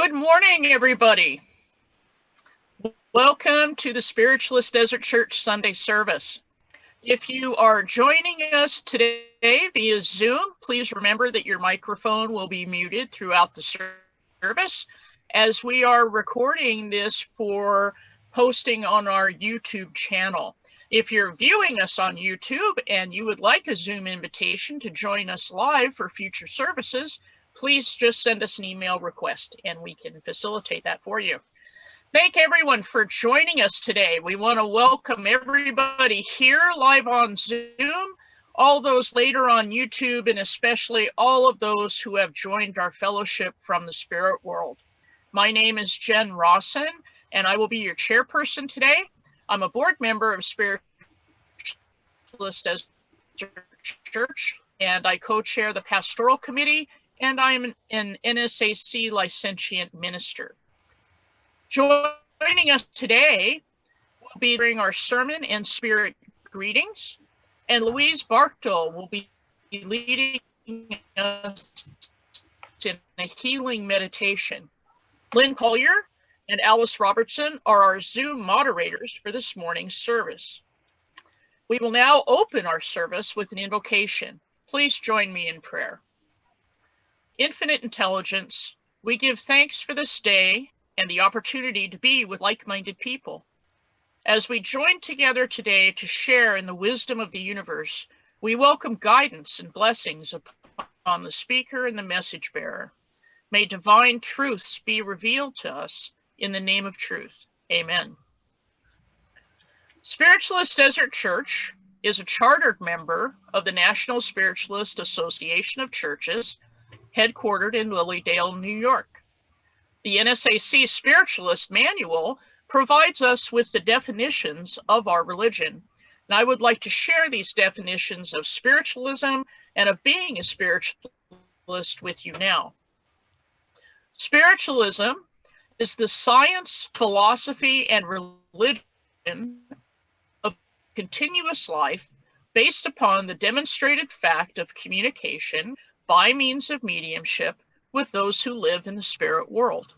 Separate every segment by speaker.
Speaker 1: Good morning, everybody. Welcome to the Spiritualist Desert Church Sunday service. If you are joining us today via Zoom, please remember that your microphone will be muted throughout the service, as we are recording this for posting on our YouTube channel. If you're viewing us on YouTube and you would like a Zoom invitation to join us live for future services, please just send us an email request and we can facilitate that for you. Thank everyone for joining us today. We want to welcome everybody here live on Zoom, all those later on YouTube, and especially all of those who have joined our fellowship from the spirit world. My name is Jen Rawson, and I will be your chairperson today. I'm a board member of Spiritualist Desert Church, and I co-chair the pastoral committee, and I'm an NSAC licentiate minister. Joining us today will be during our sermon and spirit greetings, and Louise Barkdale will be leading us in a healing meditation. Lynn Collier and Alice Robertson are our Zoom moderators for this morning's service. We will now open our service with an invocation. Please join me in prayer. Infinite intelligence, we give thanks for this day and the opportunity to be with like-minded people. As we join together today to share in the wisdom of the universe, we welcome guidance and blessings upon the speaker and the message bearer. May divine truths be revealed to us in the name of truth. Amen. Spiritualist Desert Church is a chartered member of the National Spiritualist Association of Churches, headquartered in Lilydale, New York. The NSAC Spiritualist Manual provides us with the definitions of our religion, and I would like to share these definitions of spiritualism and of being a spiritualist with you now. Spiritualism is the science, philosophy, and religion of continuous life based upon the demonstrated fact of communication by means of mediumship with those who live in the spirit world.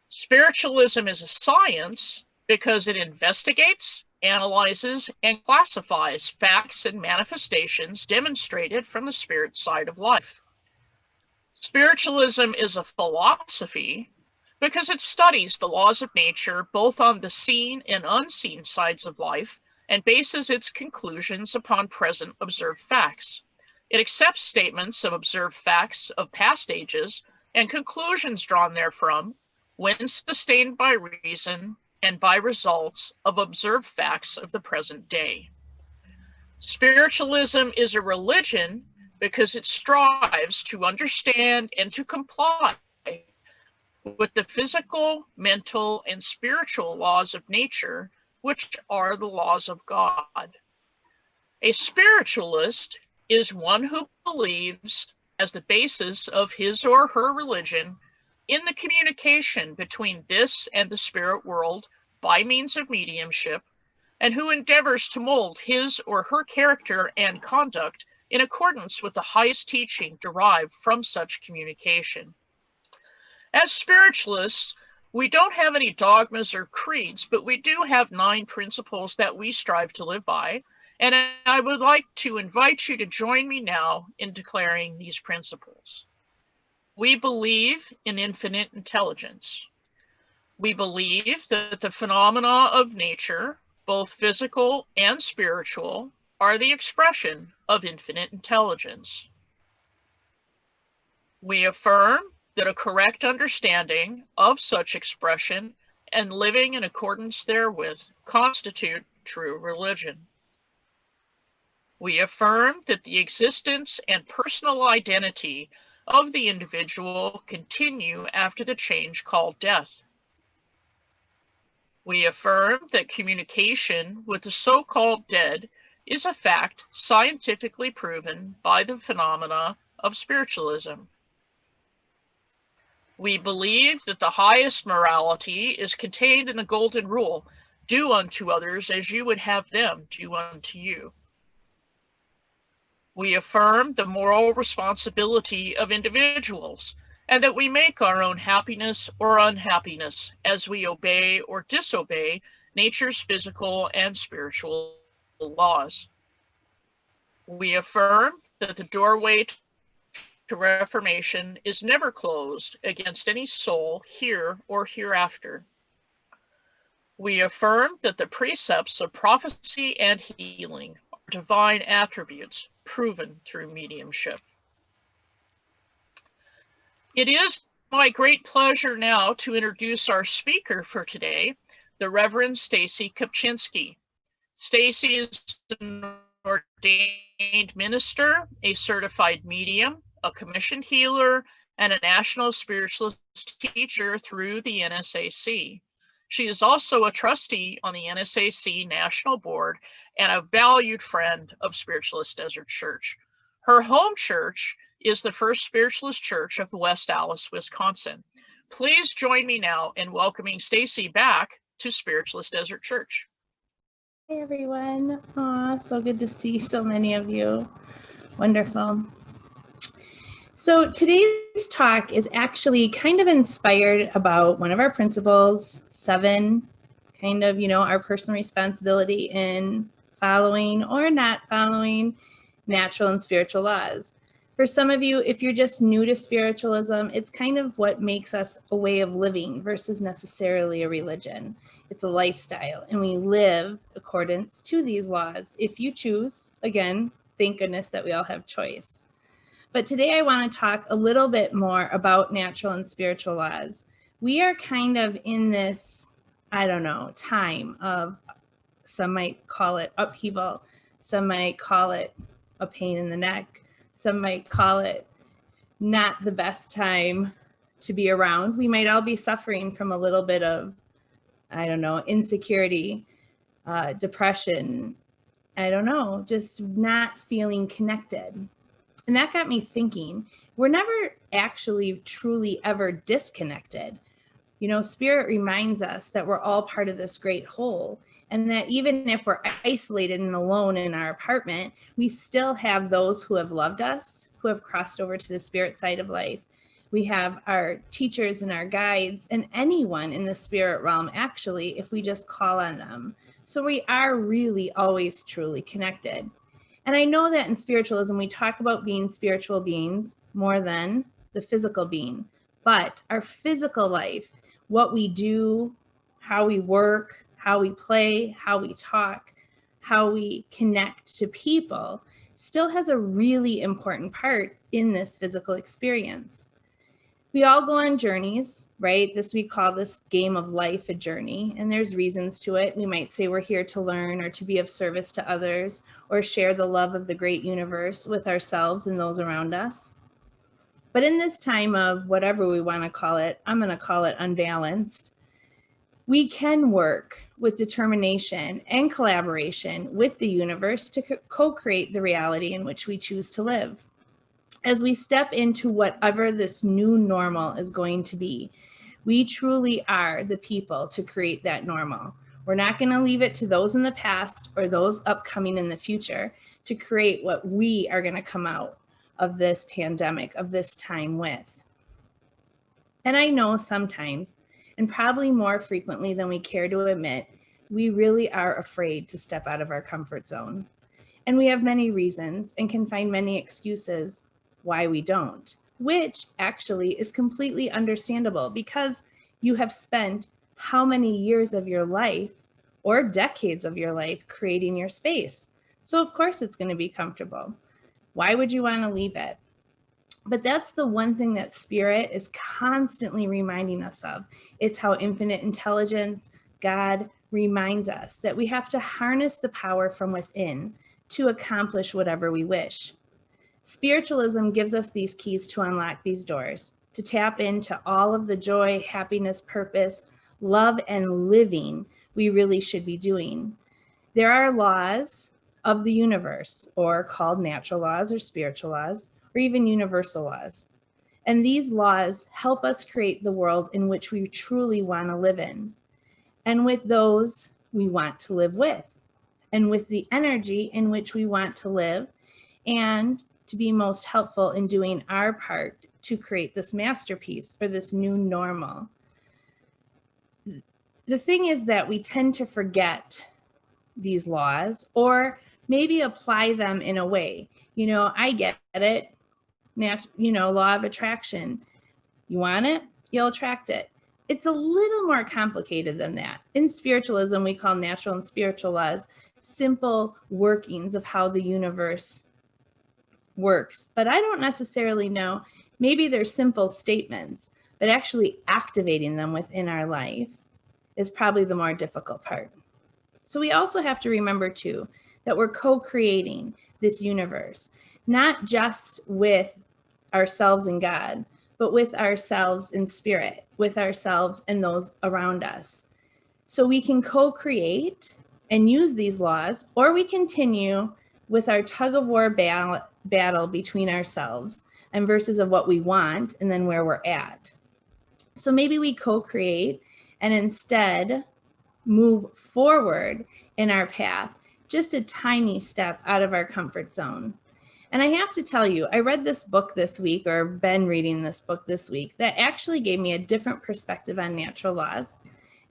Speaker 1: Spiritualism is a science because it investigates, analyzes, and classifies facts and manifestations demonstrated from the spirit side of life. Spiritualism is a philosophy because it studies the laws of nature both on the seen and unseen sides of life and bases its conclusions upon present observed facts. It accepts statements of observed facts of past ages and conclusions drawn therefrom when sustained by reason and by results of observed facts of the present day. Spiritualism is a religion because it strives to understand and to comply with the physical, mental, and spiritual laws of nature, which are the laws of God. A spiritualist is one who believes, as the basis of his or her religion, in the communication between this and the spirit world by means of mediumship, and who endeavors to mold his or her character and conduct in accordance with the highest teaching derived from such communication. As spiritualists, we don't have any dogmas or creeds, but we do have 9 principles that we strive to live by, and I would like to invite you to join me now in declaring these principles. We believe in infinite intelligence. We believe that the phenomena of nature, both physical and spiritual, are the expression of infinite intelligence. We affirm that a correct understanding of such expression and living in accordance therewith constitute true religion. We affirm that the existence and personal identity of the individual continue after the change called death. We affirm that communication with the so-called dead is a fact scientifically proven by the phenomena of spiritualism. We believe that the highest morality is contained in the golden rule, do unto others as you would have them do unto you. We affirm the moral responsibility of individuals and that we make our own happiness or unhappiness as we obey or disobey nature's physical and spiritual laws. We affirm that the doorway to reformation is never closed against any soul here or hereafter. We affirm that the precepts of prophecy and healing are divine attributes proven through mediumship. It is my great pleasure now to introduce our speaker for today, the Reverend Stacy Kopczynski. Stacy is an ordained minister, a certified medium, a commissioned healer, and a national spiritualist teacher through the NSAC. She is also a trustee on the NSAC National Board and a valued friend of Spiritualist Desert Church. Her home church is the First Spiritualist Church of West Allis, Wisconsin. Please join me now in welcoming Stacy back to Spiritualist Desert Church.
Speaker 2: Hey everyone. Aw, so good to see so many of you. Wonderful. So today's talk is actually kind of inspired about one of our principles, 7, kind of, our personal responsibility in following or not following natural and spiritual laws. For some of you, if you're just new to spiritualism, it's kind of what makes us a way of living versus necessarily a religion. It's a lifestyle, and we live accordance to these laws. If you choose, again, thank goodness that we all have choice. But today I want to talk a little bit more about natural and spiritual laws. We are kind of in this, time of, some might call it upheaval, some might call it a pain in the neck, some might call it not the best time to be around. We might all be suffering from a little bit of, insecurity, depression, just not feeling connected. And that got me thinking, we're never actually truly ever disconnected. Spirit reminds us that we're all part of this great whole, and that even if we're isolated and alone in our apartment, we still have those who have loved us, who have crossed over to the spirit side of life. We have our teachers and our guides and anyone in the spirit realm, actually, if we just call on them. So we are really always truly connected. And I know that in spiritualism, we talk about being spiritual beings more than the physical being. But our physical life, what we do, how we work, how we play, how we talk, how we connect to people, still has a really important part in this physical experience. We all go on journeys, right? We call this game of life a journey, and there's reasons to it. We might say we're here to learn or to be of service to others or share the love of the great universe with ourselves and those around us. But in this time of whatever we want to call it, I'm going to call it unbalanced, we can work with determination and collaboration with the universe to co-create the reality in which we choose to live. As we step into whatever this new normal is going to be, we truly are the people to create that normal. We're not going to leave it to those in the past or those upcoming in the future to create what we are going to come out of this pandemic, of this time with. And I know sometimes, and probably more frequently than we care to admit, we really are afraid to step out of our comfort zone. And we have many reasons and can find many excuses why we don't, which actually is completely understandable because you have spent how many years of your life or decades of your life creating your space. So of course it's going to be comfortable. Why would you want to leave it? But that's the one thing that Spirit is constantly reminding us of. It's how infinite intelligence, God, reminds us that we have to harness the power from within to accomplish whatever we wish. Spiritualism gives us these keys to unlock these doors, to tap into all of the joy, happiness, purpose, love, and living we really should be doing. There are laws of the universe, or called natural laws or spiritual laws, or even universal laws. And these laws help us create the world in which we truly want to live in, and with those we want to live with, and with the energy in which we want to live, and to be most helpful in doing our part to create this masterpiece or this new normal. The thing is that we tend to forget these laws or maybe apply them in a way. I get it. Law of attraction. You want it, you'll attract it. It's a little more complicated than that. In spiritualism, we call natural and spiritual laws simple workings of how the universe works. But I don't necessarily know. Maybe they're simple statements, but actually activating them within our life is probably the more difficult part. So we also have to remember too, that we're co-creating this universe, not just with ourselves and God, but with ourselves in spirit, with ourselves and those around us. So we can co-create and use these laws, or we continue with our tug of war battle between ourselves and versus of what we want and then where we're at. So maybe we co-create and instead move forward in our path, just a tiny step out of our comfort zone. And I have to tell you, I read this book this week, or been reading this book this week, that actually gave me a different perspective on natural laws.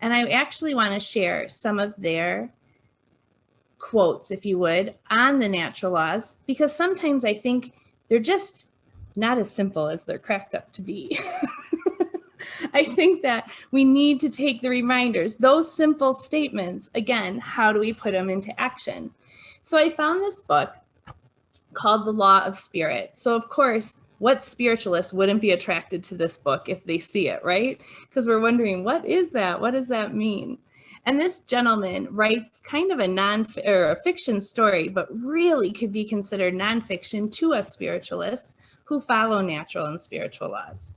Speaker 2: And I actually want to share some of their quotes, if you would, on the natural laws, because sometimes I think they're just not as simple as they're cracked up to be. I think that we need to take the reminders, those simple statements, again, how do we put them into action? So I found this book called The Law of Spirit. So of course, what spiritualist wouldn't be attracted to this book if they see it, right? Because we're wondering, what is that? What does that mean? And this gentleman writes kind of a fiction story, but really could be considered nonfiction to us spiritualists who follow natural and spiritual laws.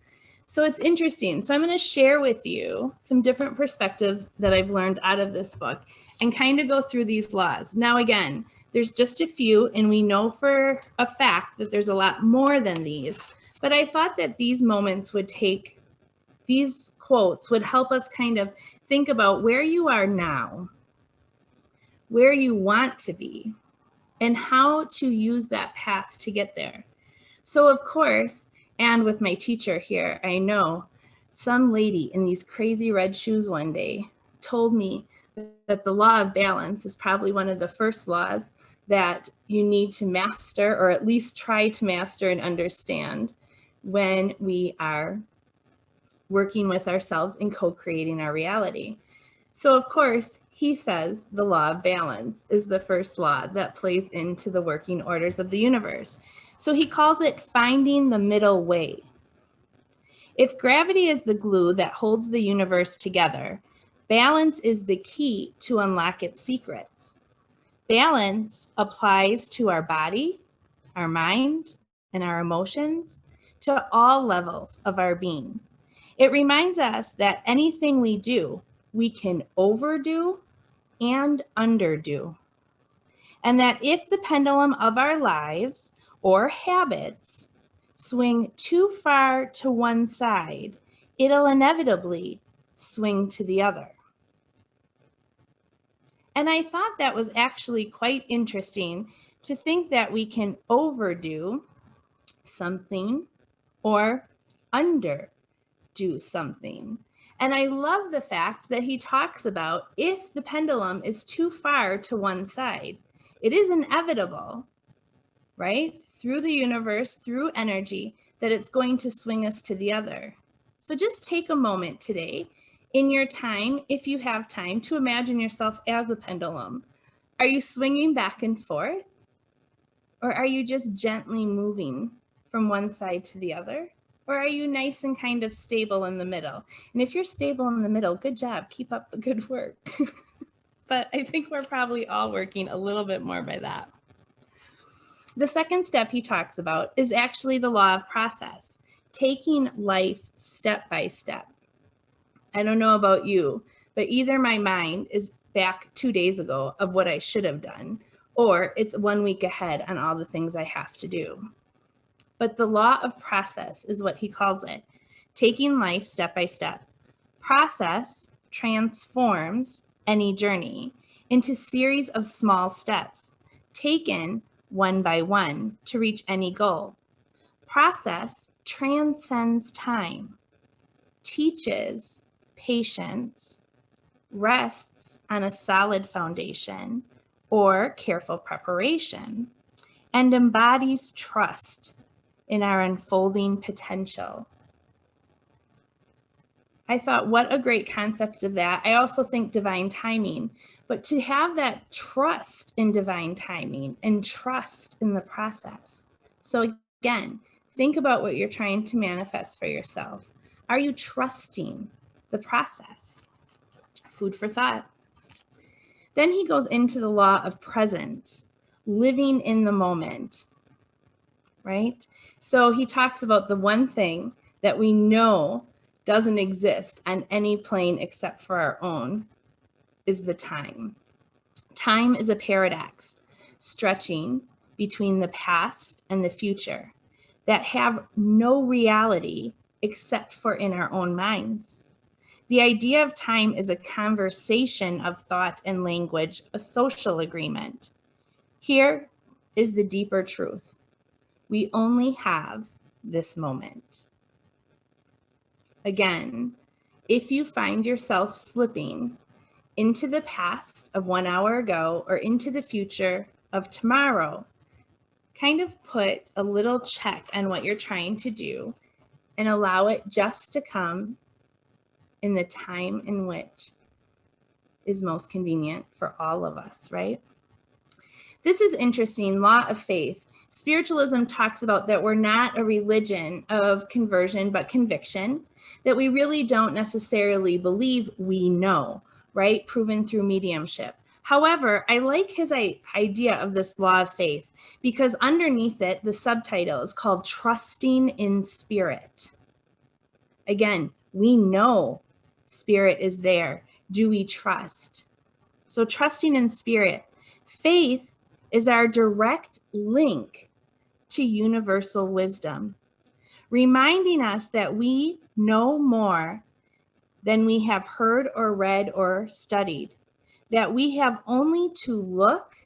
Speaker 2: So it's interesting. So I'm going to share with you some different perspectives that I've learned out of this book and kind of go through these laws. Now, again, there's just a few, and we know for a fact that there's a lot more than these. But I thought that these moments these quotes would help us kind of think about where you are now, where you want to be, and how to use that path to get there. So of course, and with my teacher here, I know some lady in these crazy red shoes one day told me that the law of balance is probably one of the first laws that you need to master, or at least try to master and understand when we are working with ourselves and co-creating our reality. So of course, he says the law of balance is the first law that plays into the working orders of the universe. So he calls it finding the middle way. If gravity is the glue that holds the universe together, balance is the key to unlock its secrets. Balance applies to our body, our mind, and our emotions, to all levels of our being. It reminds us that anything we do, we can overdo and underdo. And that if the pendulum of our lives or habits swing too far to one side, it'll inevitably swing to the other. And I thought that was actually quite interesting to think that we can overdo something or underdo something. And I love the fact that he talks about if the pendulum is too far to one side, it is inevitable, right? Through the universe, through energy, that it's going to swing us to the other. So just take a moment today in your time, if you have time, to imagine yourself as a pendulum. Are you swinging back and forth? Or are you just gently moving from one side to the other? Or are you nice and kind of stable in the middle? And if you're stable in the middle, good job, keep up the good work. But I think we're probably all working a little bit more by that. The second step he talks about is actually the law of process, taking life step by step. I don't know about you, but either my mind is back 2 days ago of what I should have done, or it's 1 week ahead on all the things I have to do. But the law of process is what he calls it, taking life step by step. Process transforms any journey into a series of small steps, taken one by one to reach any goal. Process transcends time, teaches patience, rests on a solid foundation or careful preparation, and embodies trust in our unfolding potential. I thought, what a great concept of that. I also think divine timing, but to have that trust in divine timing and trust in the process. So again, think about what you're trying to manifest for yourself. Are you trusting the process? Food for thought. Then he goes into the law of presence, living in the moment, right? So he talks about the one thing that we know doesn't exist on any plane except for our own is the time. Time is a paradox, stretching between the past and the future that have no reality except for in our own minds. The idea of time is a conversation of thought and language, a social agreement. Here is the deeper truth. We only have this moment. Again, if you find yourself slipping into the past of 1 hour ago or into the future of tomorrow, kind of put a little check on what you're trying to do and allow it just to come in the time in which is most convenient for all of us, right? This is interesting, law of faith. Spiritualism talks about that we're not a religion of conversion, but conviction, that we really don't necessarily believe we know, right? Proven through mediumship. However, I like his idea of this law of faith because underneath it, the subtitle is called Trusting in Spirit. Again, we know Spirit is there. Do we trust? So trusting in Spirit. Faith is our direct link to universal wisdom, reminding us that we know more than we have heard or read or studied, that we have only to look,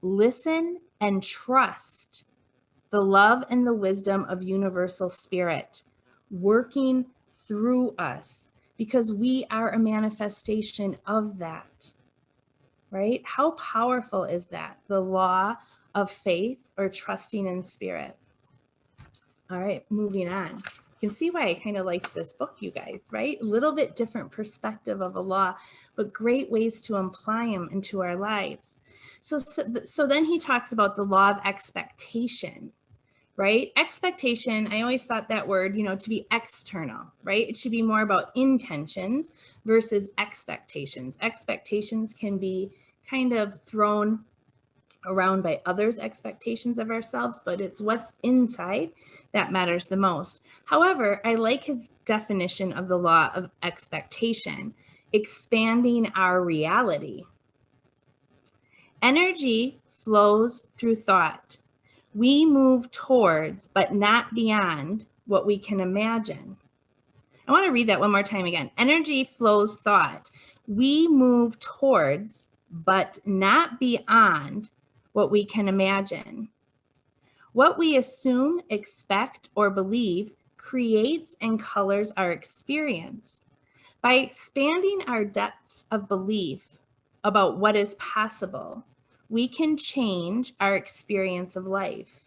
Speaker 2: listen, and trust the love and the wisdom of universal spirit working through us because we are a manifestation of that, right? How powerful is that? The law of faith or trusting in spirit. All right, moving on. You can see why I kind of liked this book, you guys, right? A little bit different perspective of a law, but great ways to apply them into our lives. So then he talks about the law of expectation, right? Expectation, I always thought that word, to be external, right? It should be more about intentions versus expectations. Expectations can be kind of thrown around by others' expectations of ourselves, but it's what's inside that matters the most. However, I like his definition of the law of expectation, expanding our reality. Energy flows through thought. We move towards, but not beyond, what we can imagine. I want to read that one more time again. Energy flows thought. We move towards, but not beyond, what we can imagine. What we assume, expect, or believe creates and colors our experience. By expanding our depths of belief about what is possible, we can change our experience of life.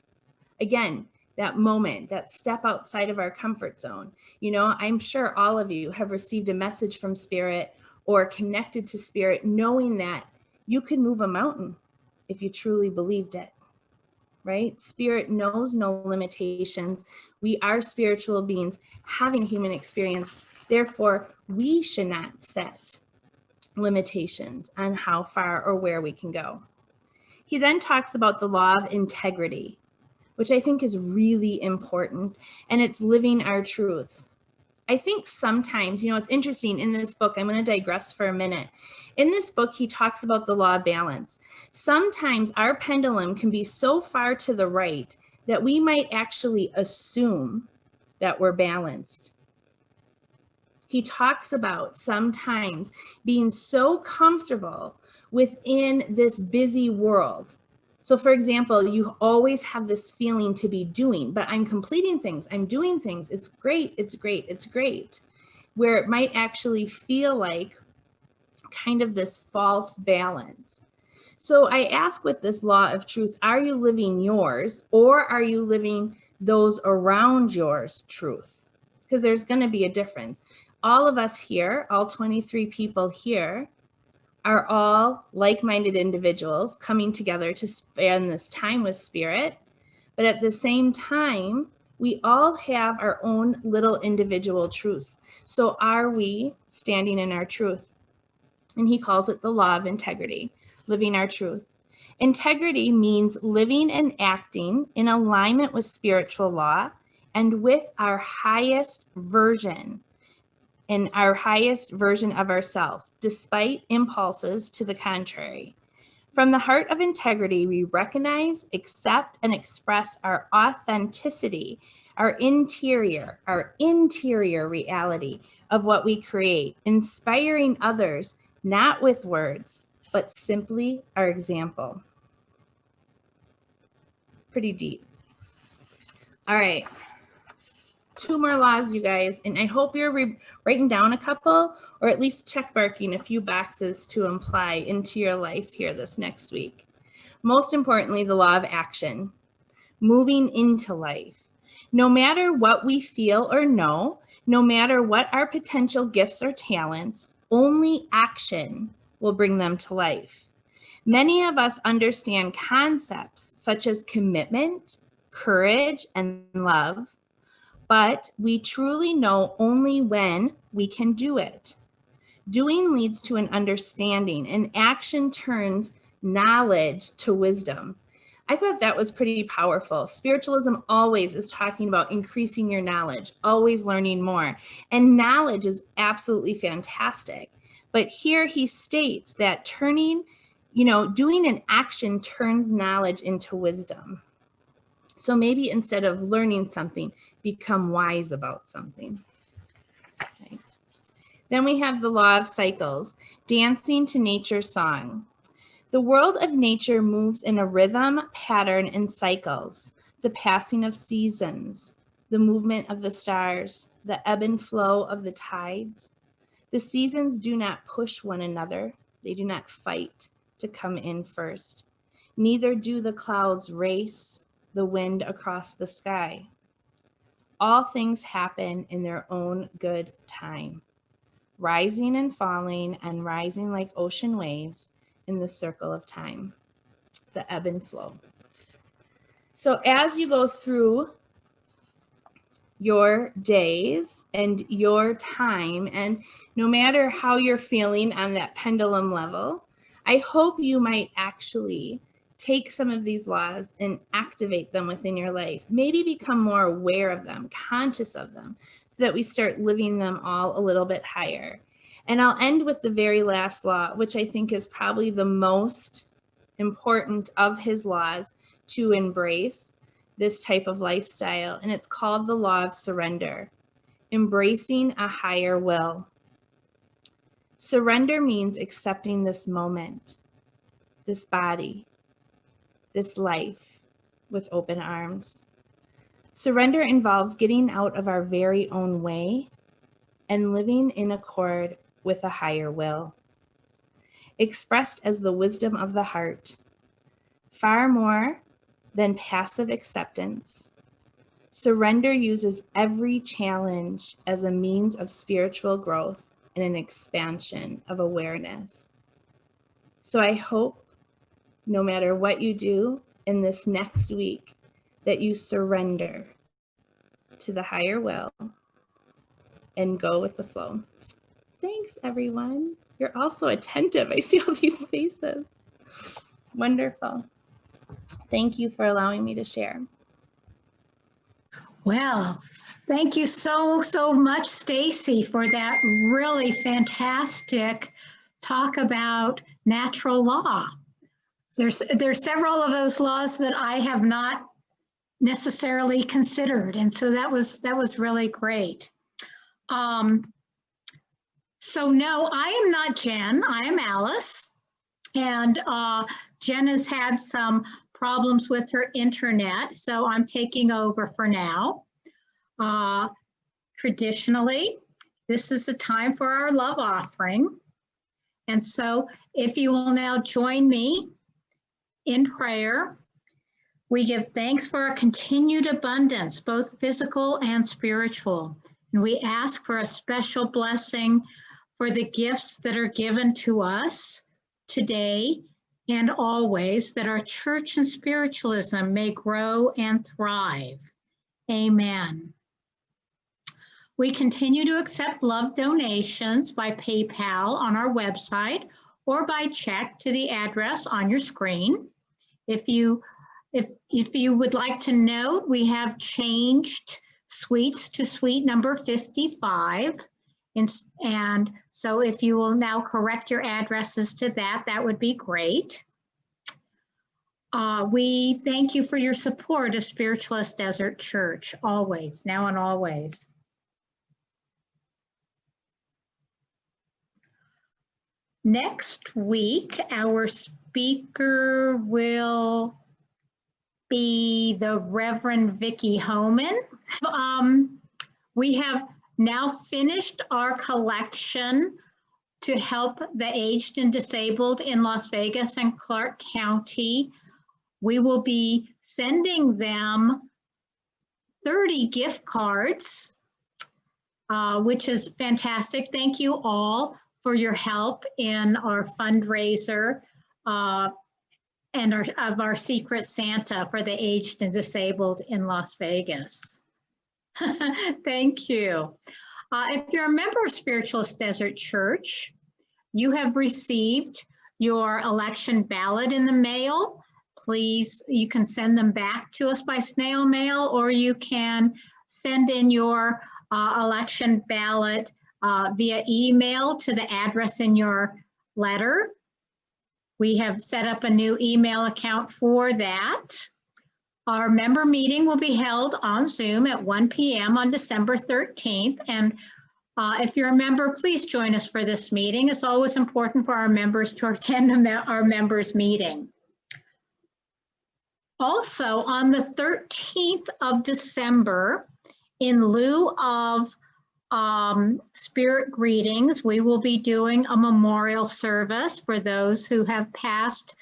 Speaker 2: Again, that moment, that step outside of our comfort zone. I'm sure all of you have received a message from Spirit or connected to Spirit, knowing that you could move a mountain if you truly believed it, right? Spirit knows no limitations. We are spiritual beings having a human experience. Therefore, we should not set limitations on how far or where we can go. He then talks about the law of integrity, which I think is really important, and it's living our truth. I think sometimes, it's interesting in this book, I'm going to digress for a minute. In this book, he talks about the law of balance. Sometimes our pendulum can be so far to the right that we might actually assume that we're balanced. He talks about sometimes being so comfortable within this busy world, So for example, you always have this feeling to be doing, but I'm completing things, I'm doing things, it's great, it's great, it's great. Where it might actually feel like kind of this false balance. So I ask with this law of truth, are you living yours or are you living those around yours truth? Because there's going to be a difference. All of us here, all 23 people here, are all like-minded individuals coming together to spend this time with Spirit. But at the same time, we all have our own little individual truths. So are we standing in our truth? And he calls it the law of integrity, living our truth. Integrity means living and acting in alignment with spiritual law and with our highest version and our highest version of ourselves, despite impulses to the contrary. From the heart of integrity, we recognize, accept, and express our authenticity, our interior reality of what we create, inspiring others, not with words, but simply our example. Pretty deep. All right. 2 more laws, you guys, and I hope you're writing down a couple or at least check marking a few boxes to apply into your life here this next week. Most importantly, the law of action, moving into life. No matter what we feel or know, no matter what our potential gifts or talents, only action will bring them to life. Many of us understand concepts such as commitment, courage, and love, but we truly know only when we can do it. Doing leads to an understanding, and action turns knowledge to wisdom. I thought that was pretty powerful. Spiritualism always is talking about increasing your knowledge, always learning more. And knowledge is absolutely fantastic. But here he states that doing an action turns knowledge into wisdom. So maybe instead of learning something, become wise about something. Okay. Then we have the law of cycles, dancing to nature's song. The world of nature moves in a rhythm, pattern, and cycles. The passing of seasons, the movement of the stars, the ebb and flow of the tides. The seasons do not push one another. They do not fight to come in first. Neither do the clouds race the wind across the sky. All things happen in their own good time, rising and falling and rising like ocean waves in the circle of time, the ebb and flow. So as you go through your days and your time, and no matter how you're feeling on that pendulum level, I hope you might actually take some of these laws and activate them within your life. Maybe become more aware of them, conscious of them, so that we start living them all a little bit higher. And I'll end with the very last law, which I think is probably the most important of his laws to embrace this type of lifestyle. And it's called the law of surrender, embracing a higher will. Surrender means accepting this moment, this body, this life with open arms. Surrender involves getting out of our very own way and living in accord with a higher will, expressed as the wisdom of the heart, far more than passive acceptance. Surrender uses every challenge as a means of spiritual growth and an expansion of awareness. So I hope no matter what you do in this next week, that you surrender to the higher will and go with the flow. Thanks, everyone. You're also attentive. I see all these faces. Wonderful. Thank you for allowing me to share.
Speaker 3: Well, thank you so much, Stacy, for that really fantastic talk about natural law. There's several of those laws that I have not necessarily considered, and so that was really great. So no, I am not Jen. I am Alice, and Jen has had some problems with her internet, so I'm taking over for now. Traditionally, this is the time for our love offering. And so if you will now join me in prayer, we give thanks for our continued abundance, both physical and spiritual. And we ask for a special blessing for the gifts that are given to us today and always, that our church and spiritualism may grow and thrive. Amen. We continue to accept love donations by PayPal on our website or by check to the address on your screen. If you would like to note, we have changed suites to suite number 55. And so if you will now correct your addresses to that, that would be great. We thank you for your support of Spiritualist Desert Church, always, now and always. Next week, our speaker will be the Reverend Vicki Homan. We have now finished our collection to help the aged and disabled in Las Vegas and Clark County. We will be sending them 30 gift cards, which is fantastic. Thank you all for your help in our fundraiser and of our Secret Santa for the aged and disabled in Las Vegas. Thank you. If you're a member of Spiritualist Desert Church, you have received your election ballot in the mail. Please, you can send them back to us by snail mail, or you can send in your election ballot via email to the address in your letter. We have set up a new email account for that. Our member meeting will be held on Zoom at 1 p.m. on December 13th. And if you're a member, please join us for this meeting. It's always important for our members to attend our members' meeting. Also, on the 13th of December, in lieu of spirit greetings, we will be doing a memorial service for those who have passed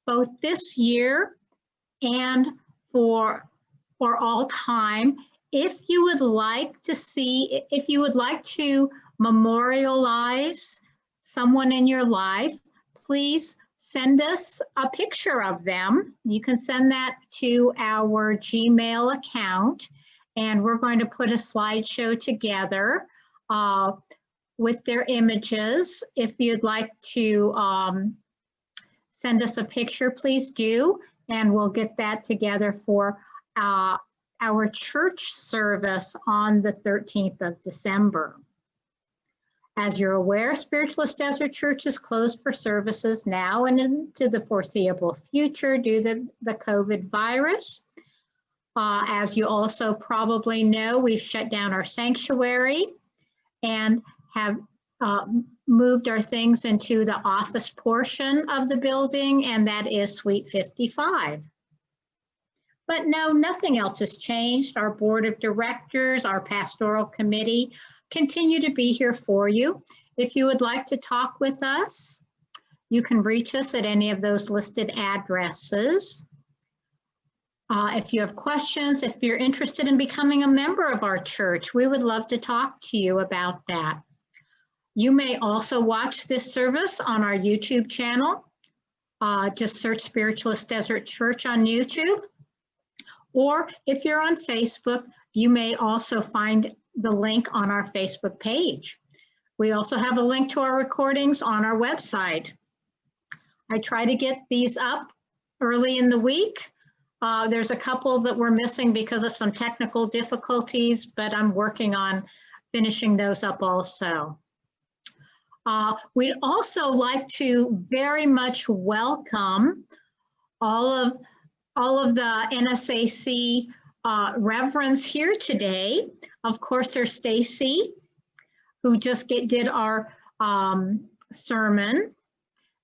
Speaker 3: both this year and for all time. If you would like to memorialize someone in your life, please send us a picture of them. You can send that to our Gmail account, and we're going to put a slideshow together with their images. If you'd like to send us a picture, please do, and we'll get that together for our church service on the 13th of December. As you're aware, Spiritualist Desert Church is closed for services now and into the foreseeable future due to the COVID virus. As you also probably know, we've shut down our sanctuary and have moved our things into the office portion of the building, and that is Suite 55. But no, nothing else has changed. Our board of directors, our pastoral committee continue to be here for you. If you would like to talk with us, you can reach us at any of those listed addresses. If you have questions, if you're interested in becoming a member of our church, we would love to talk to you about that. You may also watch this service on our YouTube channel. Just search Spiritualist Desert Church on YouTube. Or if you're on Facebook, you may also find the link on our Facebook page. We also have a link to our recordings on our website. I try to get these up early in the week. There's a couple that we're missing because of some technical difficulties, but I'm working on finishing those up also. We'd also like to very much welcome all of the NSAC reverends here today. Of course, there's Stacy, who just did our sermon.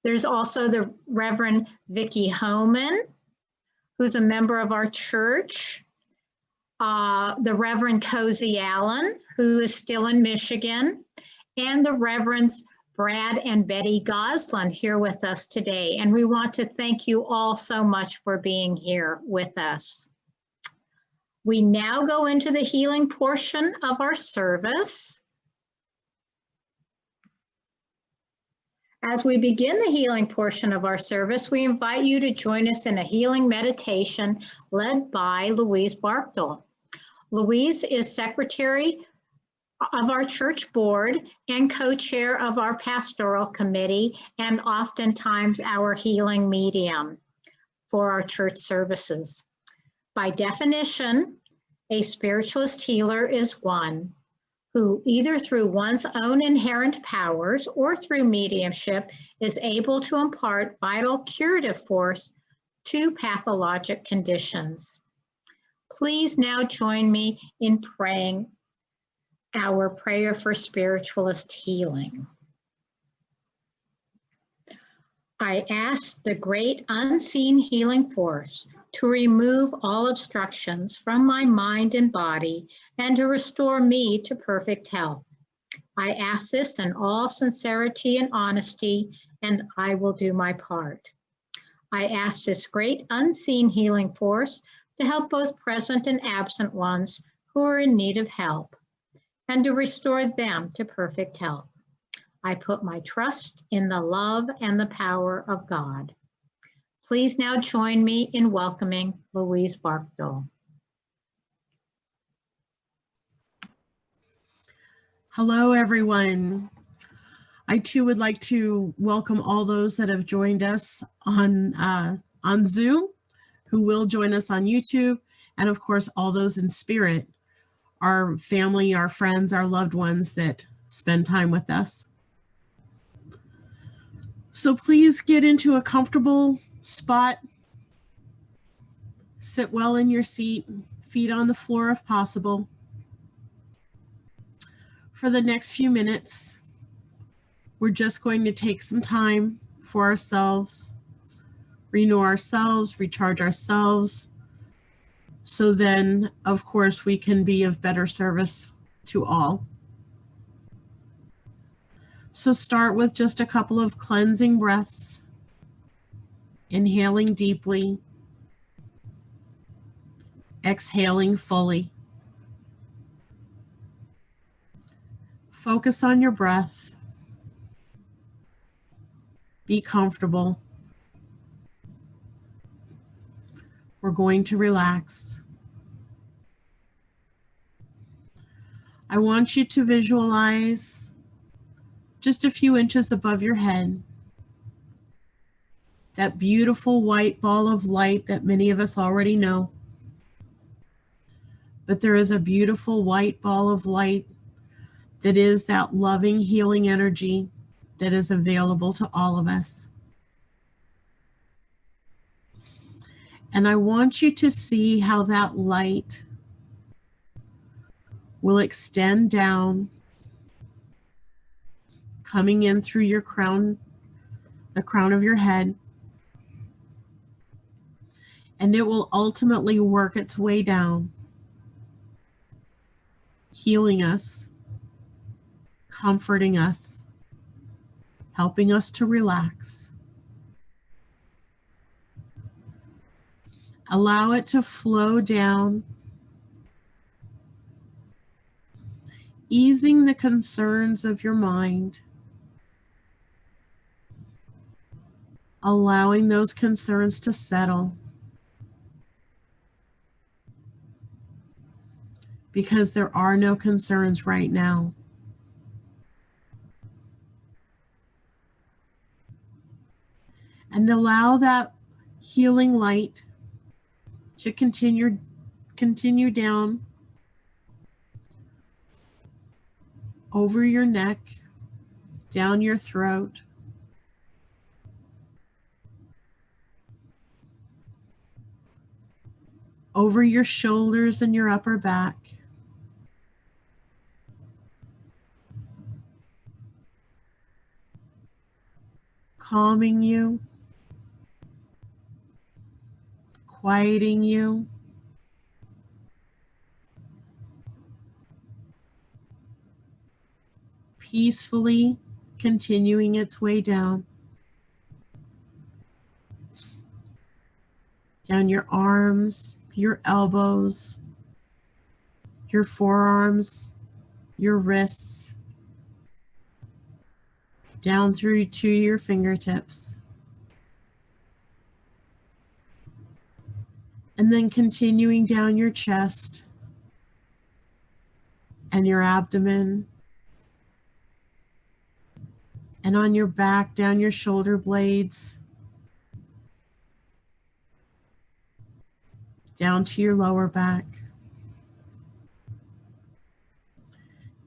Speaker 3: There's also the Reverend Vicki Homan, who's a member of our church, the Reverend Cozy Allen, who is still in Michigan, and the Reverends Brad and Betty Goslin here with us today. And we want to thank you all so much for being here with us. We now go into the healing portion of our service. As we begin the healing portion of our service, we invite you to join us in a healing meditation led by Louise Barkdale. Louise is secretary of our church board and co-chair of our pastoral committee, and oftentimes our healing medium for our church services. By definition, a spiritualist healer is one who, either through one's own inherent powers or through mediumship, is able to impart vital curative force to pathologic conditions. Please now join me in praying our prayer for spiritualist healing. I ask the great unseen healing force to remove all obstructions from my mind and body and to restore me to perfect health. I ask this in all sincerity and honesty, and I will do my part. I ask this great unseen healing force to help both present and absent ones who are in need of help, and to restore them to perfect health. I put my trust in the love and the power of God. Please now join me in welcoming Louise Barkdale.
Speaker 4: Hello, everyone. I too would like to welcome all those that have joined us on Zoom, who will join us on YouTube, and of course, all those in spirit, our family, our friends, our loved ones that spend time with us. So please get into a comfortable spot, sit well in your seat, feet on the floor if possible. For the next few minutes, we're just going to take some time for ourselves, renew ourselves, recharge ourselves, so then, of course, we can be of better service to all. So start with just a couple of cleansing breaths, inhaling deeply, exhaling fully. Focus on your breath. Be comfortable. We're going to relax. I want you to visualize just a few inches above your head that beautiful white ball of light that many of us already know. But there is a beautiful white ball of light that is that loving, healing energy that is available to all of us. And I want you to see how that light will extend down, coming in through your crown, the crown of your head, and it will ultimately work its way down, healing us, comforting us, helping us to relax. Allow it to flow down, easing the concerns of your mind, allowing those concerns to settle, because there are no concerns right now. And allow that healing light to continue down over your neck, down your throat, over your shoulders and your upper back, calming you, quieting you, peacefully continuing its way down your arms, your elbows, your forearms, your wrists, down through to your fingertips. And then continuing down your chest and your abdomen, and on your back, down your shoulder blades, down to your lower back,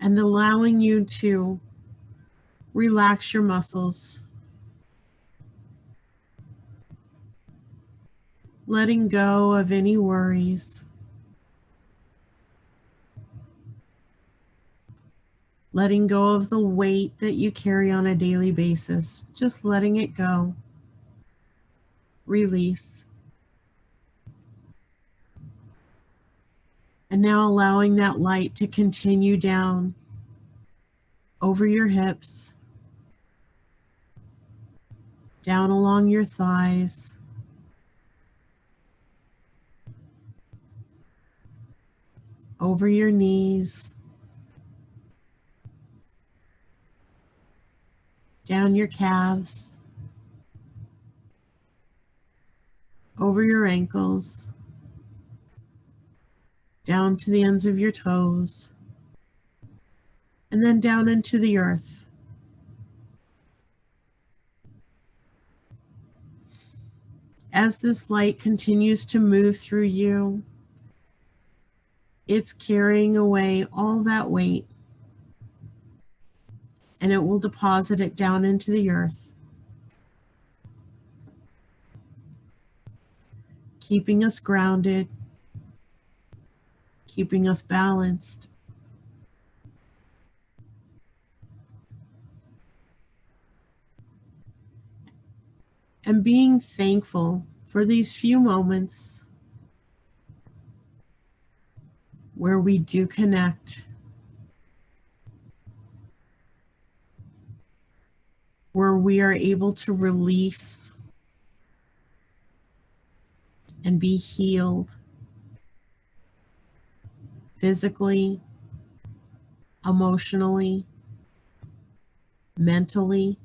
Speaker 4: and allowing you to relax your muscles, letting go of any worries, letting go of the weight that you carry on a daily basis, just letting it go. Release. And now allowing that light to continue down over your hips, down along your thighs, over your knees, down your calves, over your ankles, down to the ends of your toes, and then down into the earth. As this light continues to move through you, it's carrying away all that weight, and it will deposit it down into the earth, keeping us grounded, keeping us balanced. And being thankful for these few moments where we do connect, where we are able to release and be healed physically, emotionally, mentally,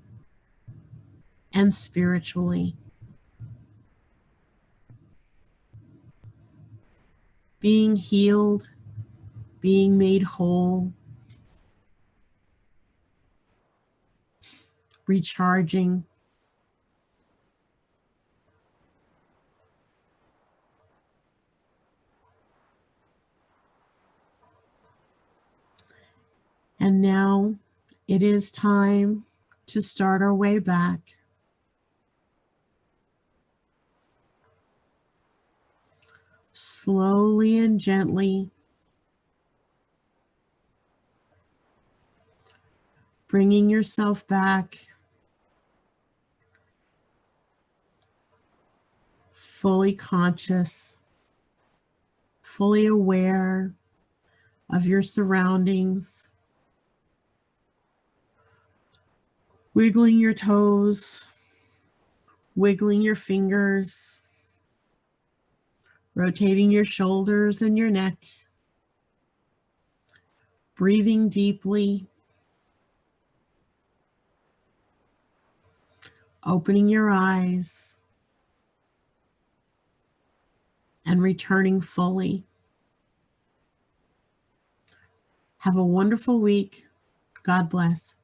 Speaker 4: and spiritually. Being healed, being made whole, recharging, and now it is time to start our way back. Slowly and gently, bringing yourself back, fully conscious, fully aware of your surroundings, wiggling your toes, wiggling your fingers, rotating your shoulders and your neck, breathing deeply, opening your eyes, and returning fully. Have a wonderful week. God bless.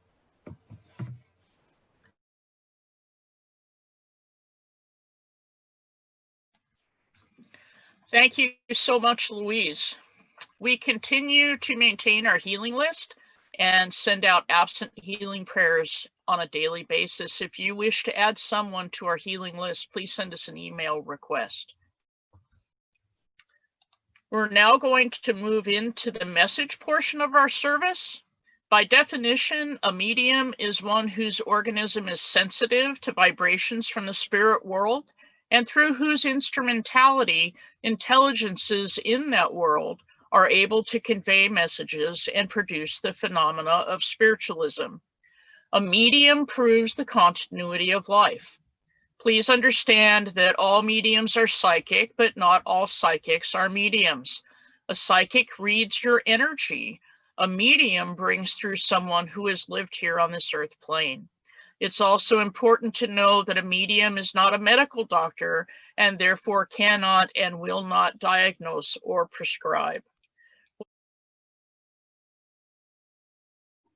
Speaker 1: Thank you so much, Louise. We continue to maintain our healing list and send out absent healing prayers on a daily basis. If you wish to add someone to our healing list, please send us an email request. We're now going to move into the message portion of our service. By definition, a medium is one whose organism is sensitive to vibrations from the spirit world and through whose instrumentality intelligences in that world are able to convey messages and produce the phenomena of spiritualism. A medium proves the continuity of life. Please understand that all mediums are psychic, but not all psychics are mediums. A psychic reads your energy. A medium brings through someone who has lived here on this earth plane. It's also important to know that a medium is not a medical doctor and therefore cannot and will not diagnose or prescribe.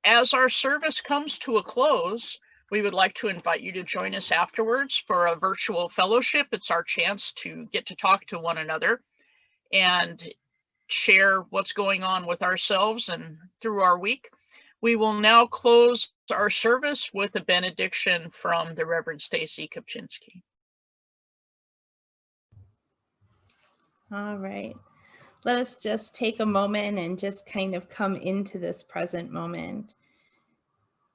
Speaker 1: As our service comes to a close, we would like to invite you to join us afterwards for a virtual fellowship. It's our chance to get to talk to one another and share what's going on with ourselves and through our week. We will now close our service with a benediction from the Reverend Stacy Kopczynski.
Speaker 2: All right. Let us just take a moment and just kind of come into this present moment.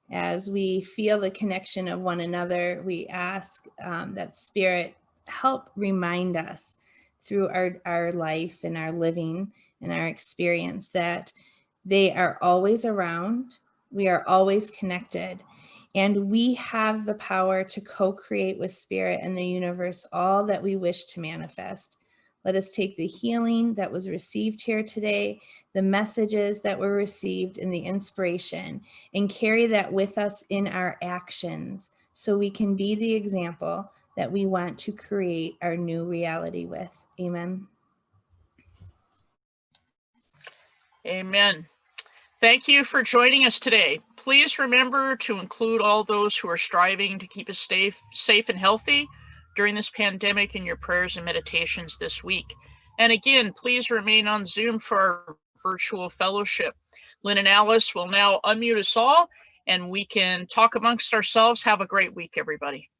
Speaker 2: As we feel the connection of one another, we ask that Spirit help remind us through our life and our living and our experience that they are always around, we are always connected, and we have the power to co-create with Spirit and the universe all that we wish to manifest. Let us take the healing that was received here today, the messages that were received, and the inspiration, and carry that with us in our actions so we can be the example that we want to create our new reality with. Amen.
Speaker 1: Amen. Thank you for joining us today. Please remember to include all those who are striving to keep us safe and healthy during this pandemic in your prayers and meditations this week. And again, please remain on Zoom for our virtual fellowship. Lynn and Alice will now unmute us all and we can talk amongst ourselves. Have a great week, everybody.